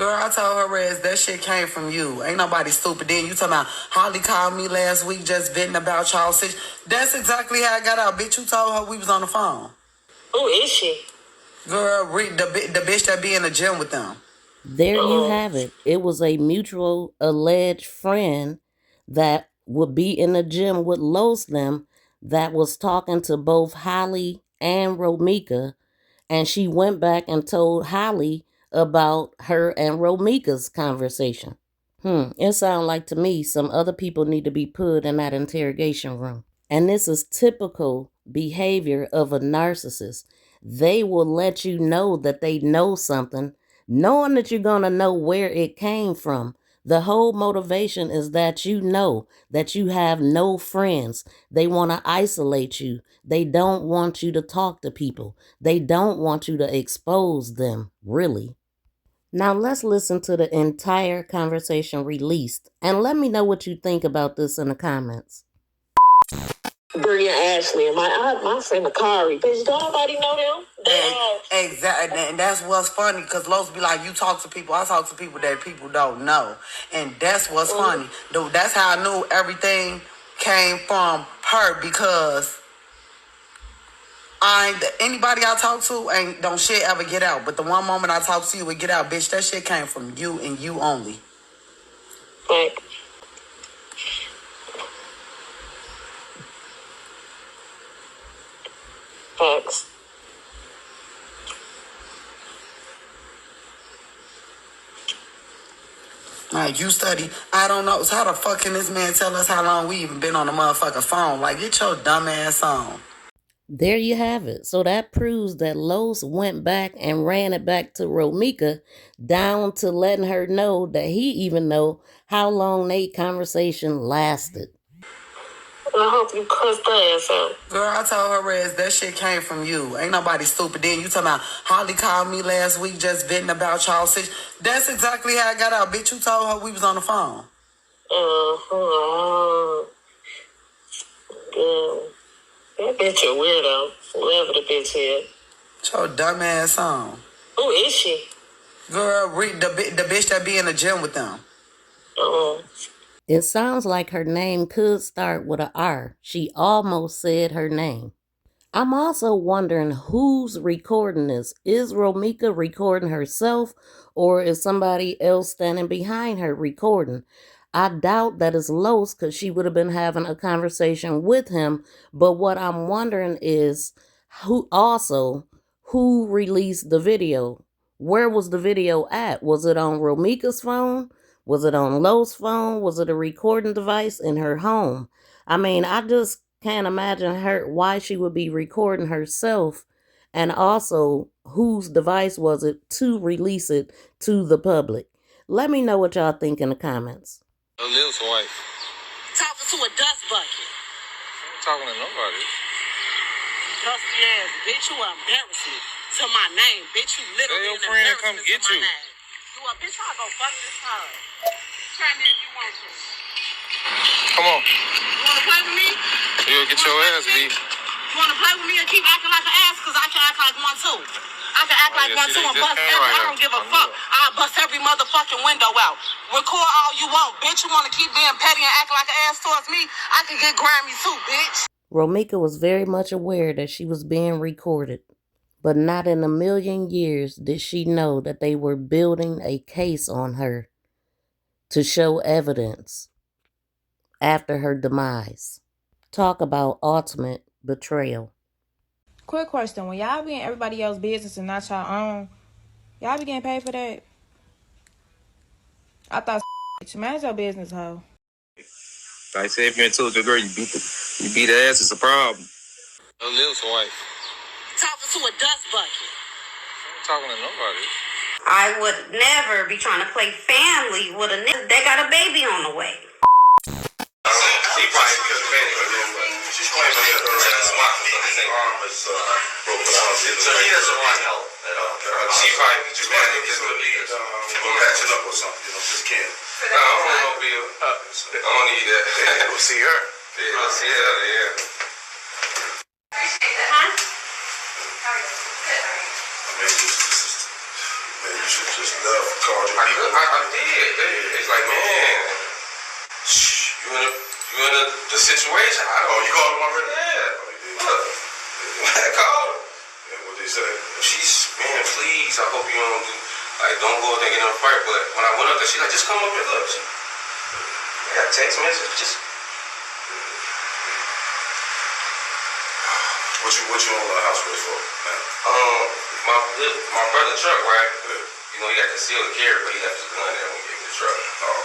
Girl, I told her ass that shit came from you. Ain't nobody stupid. Then you talking about Holly called me last week just venting about y'all. That's exactly how I got out. Bitch, you told her we was on the phone. Who is she? Girl, the bitch that be in the gym with them. There you have it. It was a mutual alleged friend that would be in the gym with Los them that was talking to both Holly and Romeca, and she went back and told Holly about her and Romeca's conversation. It sounds like to me some other people need to be put in that interrogation room. And this is typical behavior of a narcissist. They will let you know that they know something, knowing that you're going to know where it came from. The whole motivation is that you know that you have no friends. They want to isolate you. They don't want you to talk to people. They don't want you to expose them, really. Now let's listen to the entire conversation released and let me know what you think about this in the comments. Bria Ashley and my friend Akari. Bitch, don't nobody know them? Exactly. And that's what's funny, because Los be like, you talk to people. I talk to people that people don't know. And that's what's funny. That's how I knew everything came from her, because anybody I talk to don't shit ever get out. But the one moment I talk to you, it get out. Bitch, that shit came from you and you only. Right. Thanks. Like, you study, I don't know. So how the fuck can this man tell us how long we even been on the motherfucking phone? Like, get your dumb ass on. There you have it. So that proves that Los went back and ran it back to Romeca, down to letting her know that he even know how long their conversation lasted. I hope you cussed her ass out. Girl, I told her ass that shit came from you. Ain't nobody stupid. Then you talking about Holly called me last week just venting about y'all. That's exactly how I got out. Bitch, you told her we was on the phone. That bitch a weirdo. Whoever the bitch is. Get your dumb ass on. Who is she? Girl, the bitch that be in the gym with them. It sounds like her name could start with an R. She almost said her name. I'm also wondering who's recording this. Is Romeca recording herself, or is somebody else standing behind her recording? I doubt that it's Los, because she would have been having a conversation with him. But what I'm wondering is who released the video? Where was the video at? Was it on Romeca's phone? Was it on Los' phone? Was it a recording device in her home? I mean, I just can't imagine why she would be recording herself. And also, whose device was it to release it to the public? Let me know what y'all think in the comments. Lil's wife. Talking to a dust bucket. I ain't talking to nobody. Dusty ass bitch, you embarrass me to my name, bitch. You literally your friend come get you. You a bitch, I'll go fuck this time. Try me if you want to. Come on. You want to play with me? You'll get your ass beat. You want to play with me and keep acting like an ass? Because I can act like one too. I can act like one too and bust I don't give a fuck. I'll bust every motherfucking window out. Record all you want, bitch. You want to keep being petty and acting like an ass towards me? I can get grimy too, bitch. Romeca was very much aware that she was being recorded, but not in a million years did she know that they were building a case on her to show evidence after her demise. Talk about ultimate betrayal. Quick question. When y'all be in everybody else's business and not y'all own, y'all be getting paid for that? I thought manage your business, hoe. Like I said, if you're into a good girl, you beat the ass, it's a problem. Lil's wife. Talking to a dust bucket. I ain't talking to nobody. I would never be trying to play family with a nigga that got a baby on the way. She probably because the baby she's claiming that her arm is broken out. So he doesn't want help at all. She probably just patching up or something, just can't. No, I don't want no bill. I don't need that. We'll see her. Yeah, let's see her, yeah. Maybe You should just love call your people. I did. It's like, man, you in the situation. You called them already? Yeah. Oh, you did? Look, I called her. And what they say? She's, man, please, I hope you don't go out there and get in a fight. But when I went up there, she's like, just come up here, look. I got a text message, just. What you on the house arrest for, man? My brother truck, right? Yeah. You know, he got concealed carry, but he left his gun there when he gave me the truck. Oh.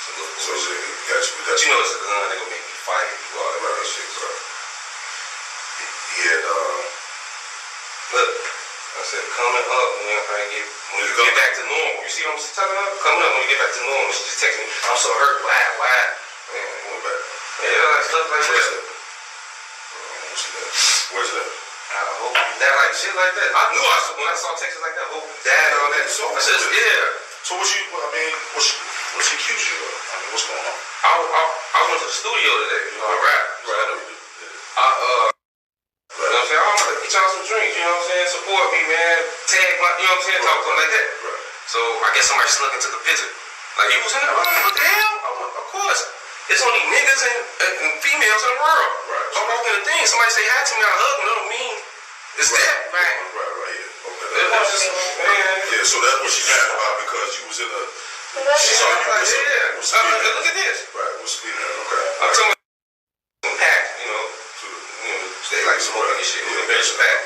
So they got you. But you know it's a gun, they gonna make me fight and do all that other shit. So. He had, Look, I said, coming up when you get back to normal. You see what I'm talking about? Coming up when you get back to normal. She just texted me, I'm so hurt, why? Man, went back. Yeah, like stuff like that. Where's that? I hope you die, like shit like that. I knew when I saw texts like that, I hope you died and all that. I said, yeah. So what's she accused you of? I mean, what's going on? I went to the studio today, you know, I rap. Right, I know you do. You know what I'm saying? I'm gonna get y'all some drinks, you know what I'm saying? Support me, man. Tag my, you know what I'm saying? Talk to them like that. Right. So I guess somebody snuck into the picture. Like, you was in there, what the hell? Of course. It's only niggas and females in the world. Right. Don't walk in the thing. Somebody say hi to me, I hug them, don't mean it's that. Bang. Right, yeah. Okay. It was just, man. Yeah, so that's what she mad about because you was in a. She saw you was look at this. Right, was speeding. Okay. I'm talking about pack, you know, they like smoking and shit. We been back.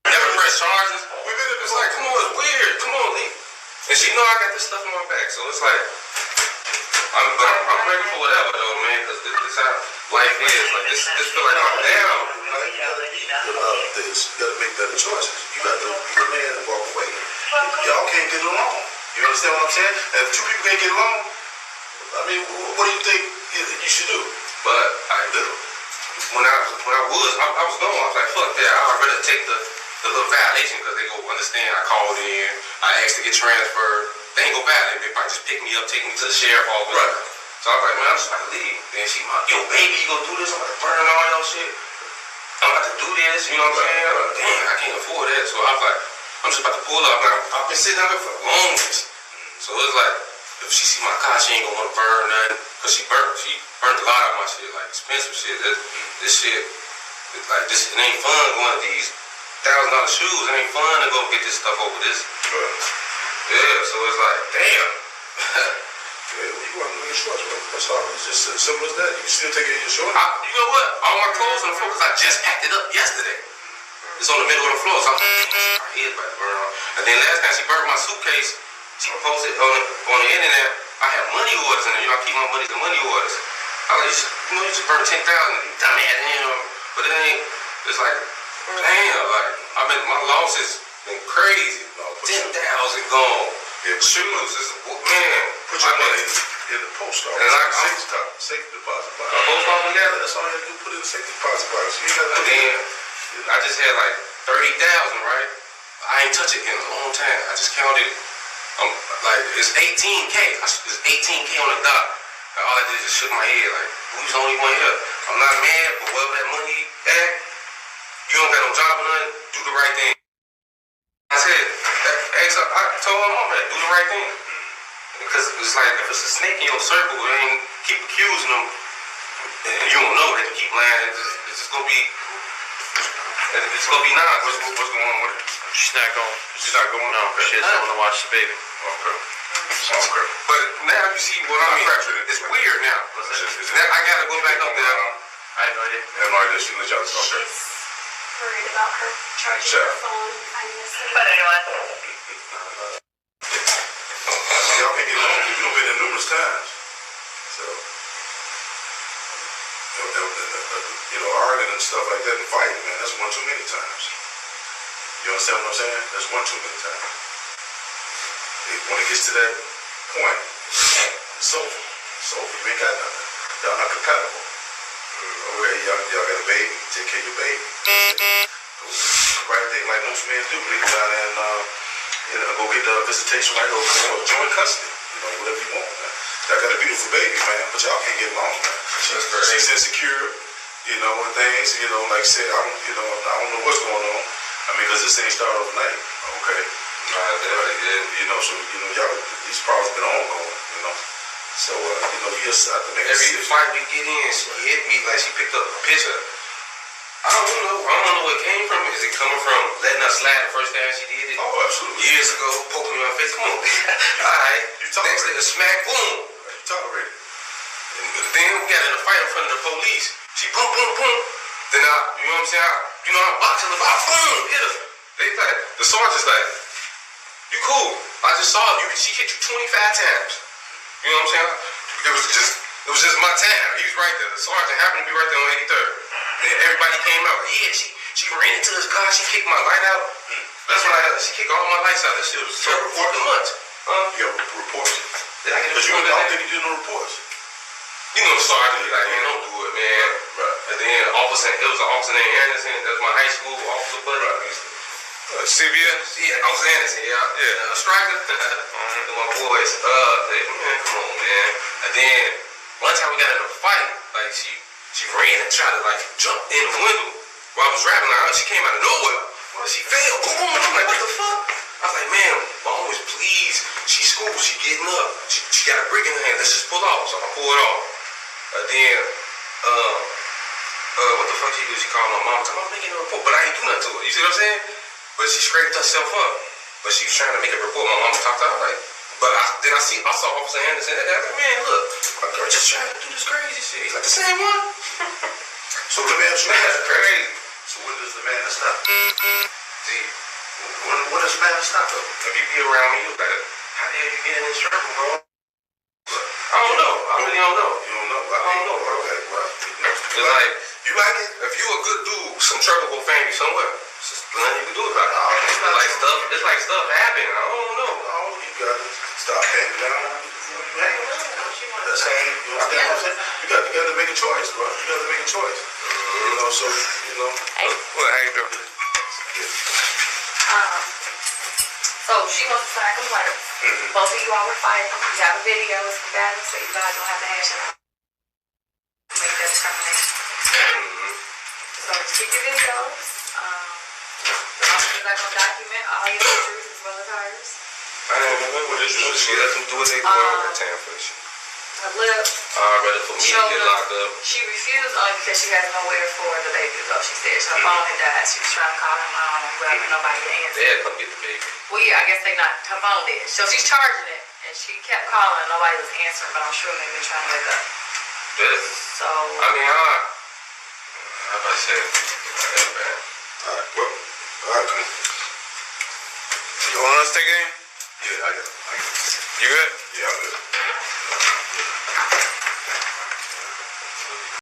Never press charges. We been in It's like, come on, it's weird. Come on, leave. And she know I got this stuff in my back, so it's like, I'm ready for whatever though, man, because this is how life is. Like this feel like I'm down. You gotta make better choices. You got to be a man and walk away. Y'all can't get along. You understand what I'm saying? And if two people can't get along, I mean, what do you think you should do? But when I was going, I was like, fuck that. I'd rather take the little violation because they go understand I called in, I asked to get transferred. They ain't go violate. They probably just pick me up, take me to the sheriff office. Right. So I was like, man, I'm just about to leave. Then she like, yo, baby, you gonna do this? I'm like, burn all your shit. I'm about to do this, you know what I'm saying? I'm like, damn, I can't afford that. So I was like, I'm just about to pull up. I've been sitting out there for the longest. So it's like, if she see my car, she ain't gonna want to burn nothing. Cause she burnt a lot of my shit, like expensive shit. This shit, like this, it ain't fun going to these $1,000 shoes. It ain't fun to go get this stuff over this. Yeah, so it's like, damn. You want to make a choice, bro. That's all. It's just as simple as that. You can still take it in your shorts. You know what? All my clothes on the floor, because I just packed it up yesterday. It's on the middle of the floor, so my head about to burn off. And then last time she burned my suitcase, she posted on the internet, I have money orders in there. You know, I keep my money in money orders. I was like, you just burned 10,000. Dumbass, but it ain't, it's like, damn, like, my loss has been crazy. 10,000 gone. Yeah, shoes, man. Put your money in the post office. And safe deposit box. A post office, yeah. That's all you have to do. Put it in the safe deposit box. You got to put it in. I just had like 30,000, right? I ain't touched it in a long time. I just counted it. Like, it's 18K. It's 18K on the dot. And all I did is just shook my head. Like, who's the only one here? I'm not mad, but wherever that money at, you don't got no job or nothing, do the right thing. I said, I told my mom that, do the right thing. Because it's like, if it's a snake in your circle, they ain't keep accusing them, and you don't know, they can keep lying, it's just gonna be nice. What's going on with it? She's not going. She's not going? No, okay. she doesn't want to watch the baby. Okay. But now you see what I mean. It's weird now. I gotta go back up there. I have no idea. I have no idea. She let y'all talk. Worried about her charging her phone and finding this thing. But anyway. Y'all can't get along because we don't been there numerous times. So, arguing and stuff like that and fighting, man, that's one too many times. You understand what I'm saying? That's one too many times. When it gets to that point, it's over. It's over. You ain't got nothing. Y'all not compatible. Okay, y'all got a baby. Take care of your baby. Right thing like most men do. They go down there and go get the visitation right or join custody. Whatever you want, man. Y'all got a beautiful baby, man, but y'all can't get along, man. She's insecure, and things, like I said, I don't know what's going on. I mean, because this ain't started overnight, okay? You know, so y'all, these problems been ongoing. You know, so we just have to make every fight we get in, she hit me like she picked up a picture. I don't know where it came from. Is it coming from letting her slide the first time she did it? Oh, absolutely. Years ago, poking me in my face. Come on, alright. You talk next already. nigga smack, boom. You tolerated. Then we got in a fight in front of the police. She boom, boom, boom. Then you know what I'm saying? I'm boxing the box, boom, hit her. They like, the sergeant's like, you cool. I just saw you. She hit you 25 times. You know what I'm saying? It was just my time. He was right there. The sergeant happened to be right there on 83rd. Then everybody came out. Yeah, she ran into his car. She kicked my light out. That's when she kicked all my lights out. That shit was so fucking much. You got reports. Did I get a But report? I don't think you did no reports. You know the sergeant, like, man, don't do it, man. Right. And then it was an officer named Anderson. That's my high school officer buddy. Right. CBS? Yeah, Officer Anderson, yeah. Striker. They're my boys. Man, come on, man. And then one time we got in a fight. Like, she ran and tried to, like, jump in the window while I was driving. Like, she came out of nowhere. She fell. Boom. I'm like, what the fuck? I was like, man, mom, please. She's school. She getting up. She got a brick in her hand. Let's just pull off. So I pull it off. Then, what the fuck she do? She called my mom. I'm making a report, but I ain't do nothing to her. You see what I'm saying? But she scraped herself up. But she was trying to make a report. My mom talked to her like, but I saw Officer Anderson. I was like, man, look, my girl just trying to do this crazy shit. He's like, the same one? So let me ask you, that's crazy. So when does the man stop? See, When does the man stop though? if you be around me, you like, how the hell you get in this circle, bro? I don't know. I really don't know. You don't know? I don't know, bro. Okay, well, It's like, you like it? if you a good dude, some trouble will find you somewhere. It's just nothing you can do about it. It's like stuff happen. I don't know. No, you gotta stop hanging down. That's how you understand what I'm saying? You got to make a choice, bro. You got to make a choice. You know, so Well, how you doing? So she wants to sign complaints. Both of you all were fighting. You have a video. It's valid, so you guys don't have to hash it out. Make that determination. So just keep your videos. The officers are going to document all your injuries as well as hers. I don't know what it is. She let them do what they do all the time for this shit. Her lip, I'd rather for me to get locked up. she refused only because she has nowhere for the baby to go. She said her phone had died. She was trying to call her mom and whoever, nobody had They answered. had to come get the baby. Well, yeah, I guess they not, her phone did. So she's charging it, and she kept calling, and nobody was answering, but I'm sure they've been trying to wake up. So, I mean, how about I say it? Man. all right, well, all right, come on. You want us to take it in? Yeah, I got it. You good? Yeah, I'm good.